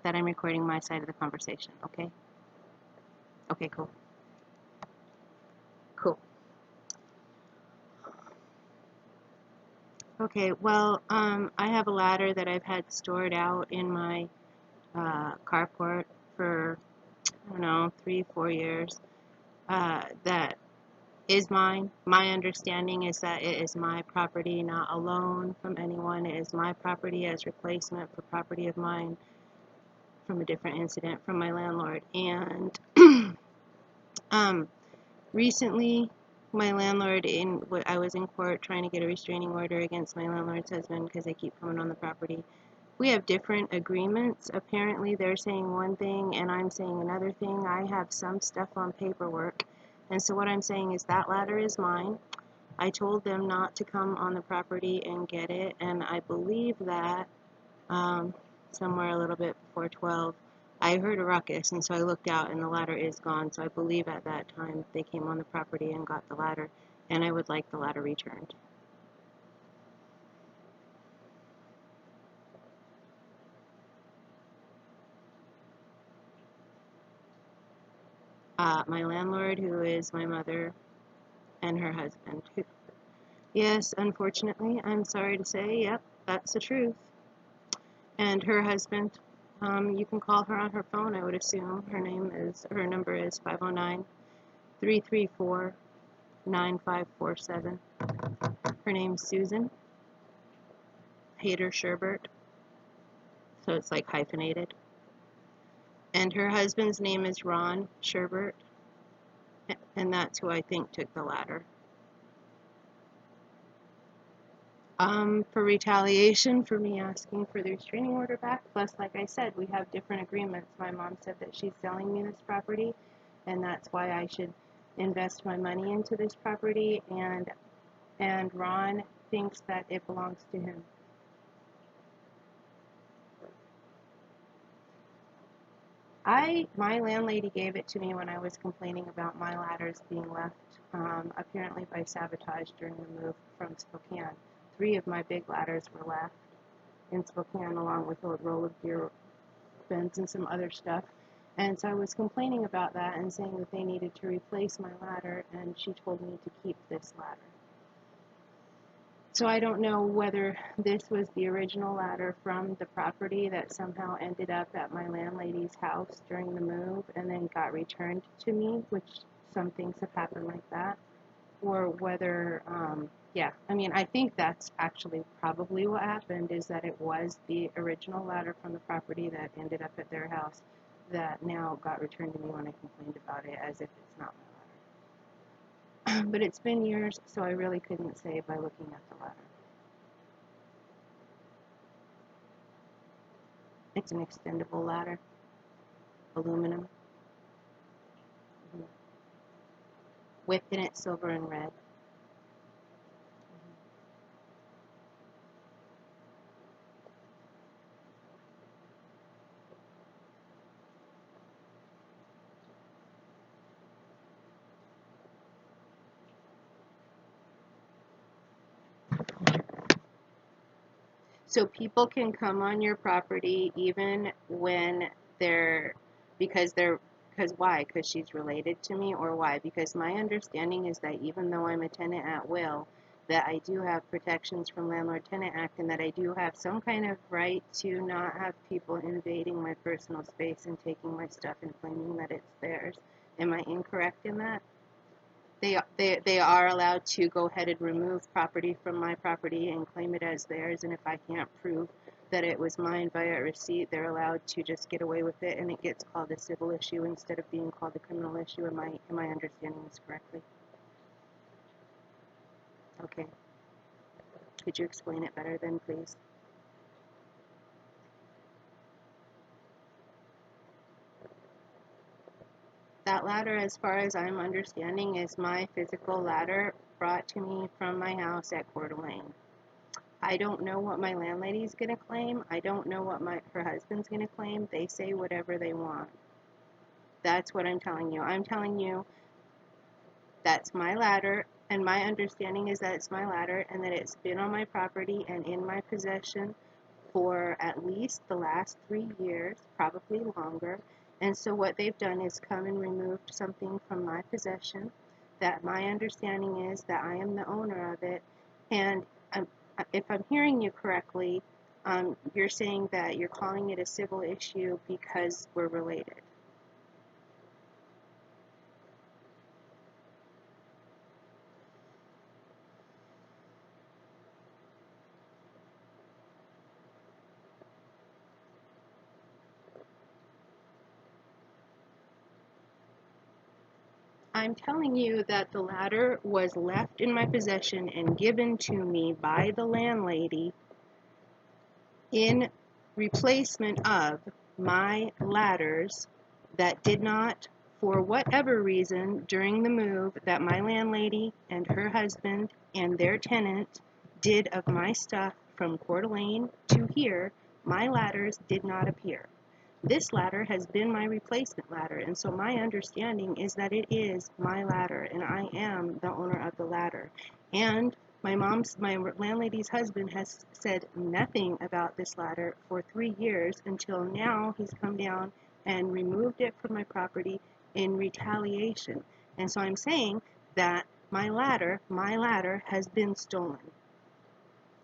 that I'm recording my side of the conversation, okay? Okay, cool. Cool. Okay, well, I have a ladder that I've had stored out in my carport for, I don't know, 3, 4 years. That is mine. My understanding is that it is my property, not a loan from anyone. It is my property as replacement for property of mine from a different incident from my landlord. And recently, my landlord, I was in court trying to get a restraining order against my landlord's husband because they keep coming on the property. We have different agreements. Apparently, they're saying one thing and I'm saying another thing. I have some stuff on paperwork. And so what I'm saying is that ladder is mine. I told them not to come on the property and get it, and I believe that somewhere a little bit before 12, I heard a ruckus, and so I looked out, and the ladder is gone. So I believe at that time they came on the property and got the ladder, and I would like the ladder returned. My landlord, who is my mother, and her husband. Yes, unfortunately, I'm sorry to say, yep, that's the truth. And her husband, you can call her on her phone, I would assume. Her number is 509-334-9547. Her name's Susan Hader Sherbert, so it's like hyphenated. And her husband's name is Ron Sherbert, and that's who I think took the ladder. For retaliation for me asking for the restraining order back, plus, like I said, we have different agreements. My mom said that she's selling me this property, and that's why I should invest my money into this property, and Ron thinks that it belongs to him. My landlady gave it to me when I was complaining about my ladders being left, apparently by sabotage during the move from Spokane. 3 of my big ladders were left in Spokane, along with a roll of gear beds and some other stuff. And so I was complaining about that and saying that they needed to replace my ladder, and she told me to keep this ladder. So I don't know whether this was the original ladder from the property that somehow ended up at my landlady's house during the move and then got returned to me, which some things have happened like that, or whether, I mean, I think that's actually probably what happened, is that it was the original ladder from the property that ended up at their house that now got returned to me when I complained about it, as if it's not my ladder. But it's been years, so I really couldn't say by looking at the ladder. It's an extendable ladder, aluminum, with in it silver and red. So people can come on your property even when they're, because they're, because why? Because she's related to me, or why? Because my understanding is that even though I'm a tenant at will, that I do have protections from Landlord-Tenant Act, and that I do have some kind of right to not have people invading my personal space and taking my stuff and claiming that it's theirs. Am I incorrect in that? They are allowed to go ahead and remove property from my property and claim it as theirs, and if I can't prove that it was mine via a receipt, they're allowed to just get away with it, and it gets called a civil issue instead of being called a criminal issue. Am I understanding this correctly? Okay. Could you explain it better then, please? That ladder, as far as I'm understanding, is my physical ladder brought to me from my house at Coeur d'Alene. I don't know what my landlady's going to claim. I don't know what her husband's going to claim. They say whatever they want. That's what I'm telling you. I'm telling you that's my ladder, and my understanding is that it's my ladder and that it's been on my property and in my possession for at least the last 3 years, probably longer. And so what they've done is come and removed something from my possession that my understanding is that I am the owner of it. And if I'm hearing you correctly, you're saying that you're calling it a civil issue because we're related. I'm telling you that the ladder was left in my possession and given to me by the landlady in replacement of my ladders that did not, for whatever reason, during the move that my landlady and her husband and their tenant did of my stuff from Coeur d'Alene to here, my ladders did not appear. This ladder has been my replacement ladder, and so my understanding is that it is my ladder, and I am the owner of the ladder. And my landlady's husband has said nothing about this ladder for 3 years until now he's come down and removed it from my property in retaliation. And so I'm saying that my ladder has been stolen,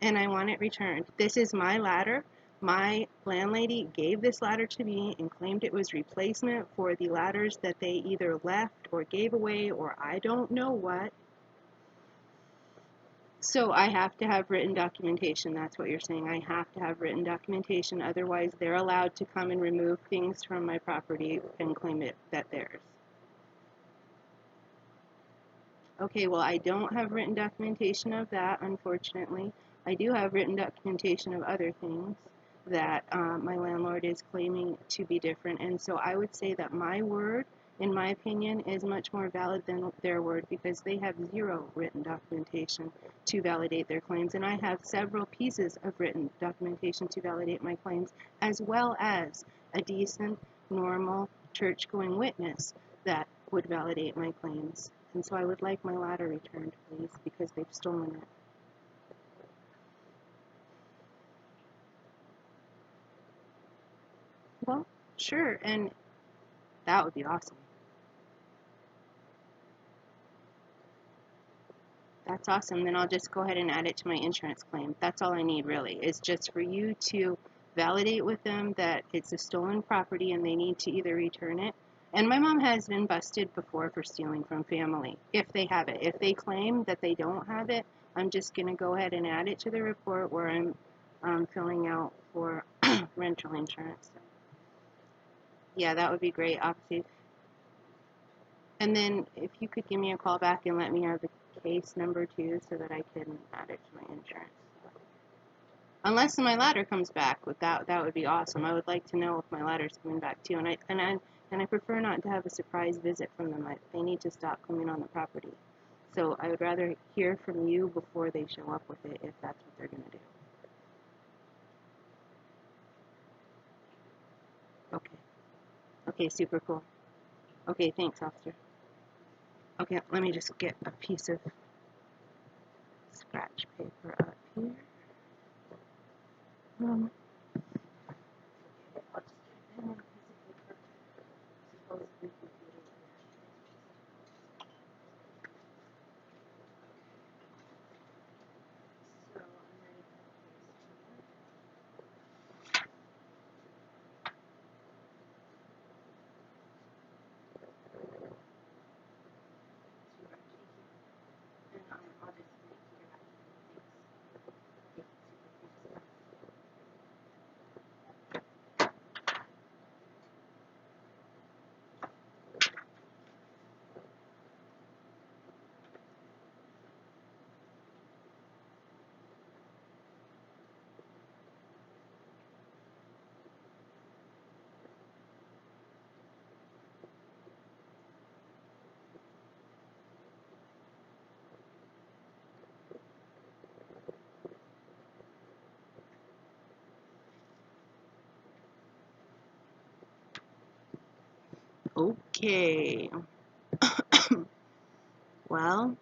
and I want it returned. This is my ladder. My landlady gave this ladder to me and claimed it was replacement for the ladders that they either left or gave away or I don't know what. So I have to have written documentation. That's what you're saying. I have to have written documentation. Otherwise, they're allowed to come and remove things from my property and claim it that theirs. Okay, well, I don't have written documentation of that, unfortunately. I do have written documentation of other things that my landlord is claiming to be different. And so I would say that my word, in my opinion, is much more valid than their word because they have zero written documentation to validate their claims. And I have several pieces of written documentation to validate my claims, as well as a decent, normal, church-going witness that would validate my claims. And so I would like my ladder returned, please, because they've stolen it. Well, sure, and that would be awesome. That's awesome. Then I'll just go ahead and add it to my insurance claim. That's all I need, really, is just for you to validate with them that it's a stolen property and they need to either return it. And my mom has been busted before for stealing from family, if they have it. If they claim that they don't have it, I'm just going to go ahead and add it to the report where I'm filling out for rental insurance. Yeah, that would be great, obviously. And then if you could give me a call back and let me know the case number too so that I can add it to my insurance. Unless my ladder comes back, with that would be awesome. I would like to know if my ladder's coming back too. And I prefer not to have a surprise visit from them. They need to stop coming on the property. So I would rather hear from you before they show up with it, if that's what they're going to do. Okay. Okay, super cool. Okay, thanks, officer. Okay, let me just get a piece of scratch paper up here. I'll just get a pen and a piece of paper. Supposedly computer. So I'm ready for the case. And I'll just make you guys. Okay. Well,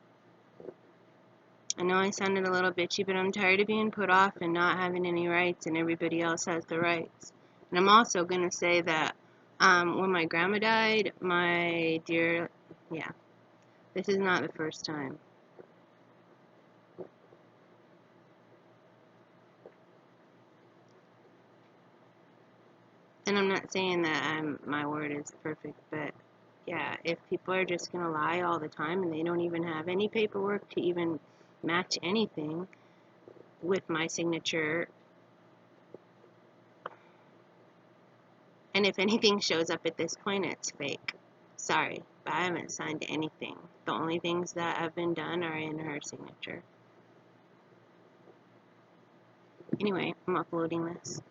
I know I sounded a little bitchy, but I'm tired of being put off and not having any rights, and everybody else has the rights. And I'm also going to say that when my grandma died, my dear, yeah, this is not the first time. And I'm not saying that my word is perfect, but yeah, if people are just going to lie all the time and they don't even have any paperwork to even match anything with my signature, and if anything shows up at this point, it's fake. Sorry, but I haven't signed anything. The only things that have been done are in her signature. Anyway, I'm uploading this.